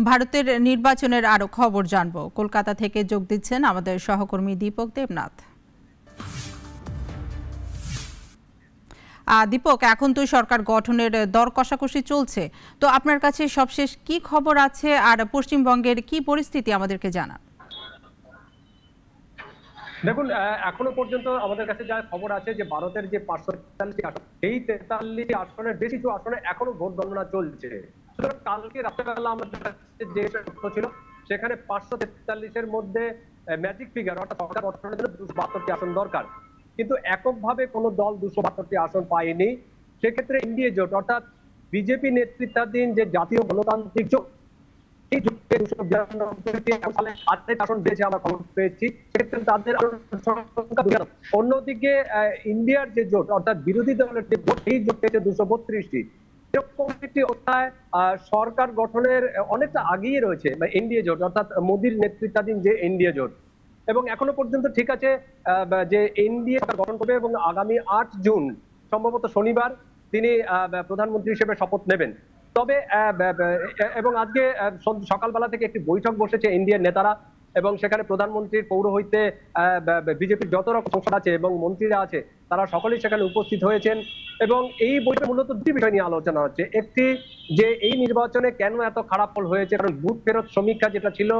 ভারতের নির্বাচনের আরো খবর জানবো। কলকাতা থেকে যোগ দিচ্ছেন আমাদের সহকর্মী দীপক দেবনাথ। দীপক, এখন তো সরকার গঠনের দর কষাকষি চলছে, তো আপনার কাছে সবশেষ কি খবর আছে আর পশ্চিমবঙ্গের কি পরিস্থিতি আমাদেরকে জানান। দেখুন, এখনো পর্যন্ত আমাদের কাছে যা খবর আছে যে ভারতের যে 543 আসন, এই 43 আসনের বেশ কিছু আসনে এখনো ভোট গণনা চলছে। সুতরাং কালকে রাত্রেবেলা আমাদের যে তথ্য ছিল সেখানে 543-এর মধ্যে ম্যাজিক ফিগার অর্থাৎ সরকার গঠনের জন্য 272টি আসন দরকার, কিন্তু এককভাবে কোনো দল 272টি আসন পায়নি। সেক্ষেত্রে এনডিএ জোট অর্থাৎ বিজেপি নেতৃত্বাধীন যে জাতীয় গণতান্ত্রিক জোট, এই জোটে 292টি আসন বেঁচে আমরা খবর পেয়েছি। সেক্ষেত্রে তাদের সংখ্যা। অন্যদিকে ইন্ডিয়ার যে জোট অর্থাৎ বিরোধী দলের যে জোট, এই জোট পেয়েছে 232টি। এরকম একটি অধ্যায় সরকার গঠনের অনেকটা আগিয়ে রয়েছে এনডিএ জোট অর্থাৎ মোদির নেতৃত্বাধীন যে এনডিএ জোট, এবং এখনো পর্যন্ত ঠিক আছে যে এনডিএ গঠন করবে এবং আগামী 8 জুন সম্ভবত শনিবার তিনি প্রধানমন্ত্রী হিসেবে শপথ নেবেন। তবে এবং আজকে সকালবেলা থেকে একটি বৈঠক বসেছে এনডিএর নেতারা, এবং সেখানে প্রধানমন্ত্রীর পৌরোহিত্যে বিজেপির যত রকম সংসদ আছে এবং মন্ত্রীরা আছে তারা সকলেই সেখানে উপস্থিত হয়েছেন। এবং এই বইটা মূলত দুটি বিষয় নিয়ে আলোচনা হচ্ছে। একটি, যে এই নির্বাচনে কেন এত খারাপ ফল হয়েছে, কারণ বুথ ফেরত সমীক্ষা যেটা ছিল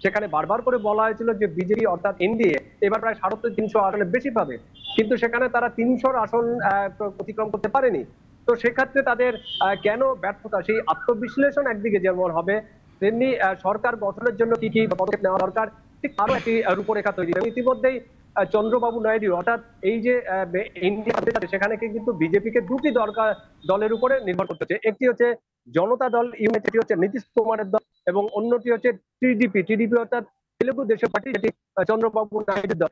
সেখানে বারবার করে বলা হয়েছিল যে বিজেপি অর্থাৎ এনডিএ এবার প্রায় 350 আসনে বেশি পাবে, কিন্তু সেখানে তারা 300 আসন অতিক্রম করতে পারেনি। তো সেক্ষেত্রে তাদের কেন ব্যর্থতা, সেই আত্মবিশ্লেষণ একদিকে যেমন হবে, তেমনি সরকার গঠনের জন্য কি কি পদক্ষেপ নেওয়া দরকার ঠিক আরো একটি রূপরেখা তৈরি। ইতিমধ্যেই চন্দ্রবাবু নাইডু অর্থাৎ এই যে ইন্ডিয়া সেখানে কিন্তু বিজেপিকে দুটি দলের উপরে নির্ভর করতে হচ্ছে। একটি হচ্ছে জনতা দল ইউনাইটেড, যেটি হচ্ছে নীতিশ কুমারের দল, এবং অন্যটি হচ্ছে টিডিপি অর্থাৎ তেলুগু দেশম পার্টি, যেটি চন্দ্রবাবু নাইডুর দল।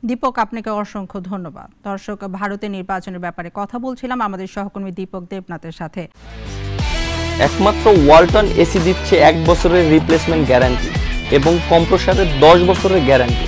দীপক, আপনাকে অসংখ্য ধন্যবাদ। দর্শক, ভারতের নির্বাচনের ব্যাপারে কথা বলছিলাম আমাদের সহকর্মী দীপক দেবনাথের সাথে। একমাত্র ওয়ালটন এসি দিচ্ছে 1 বছরের রিপ্লেসমেন্ট গ্যারান্টি এবং কম্প্রেসরের 10 বছরের গ্যারান্টি।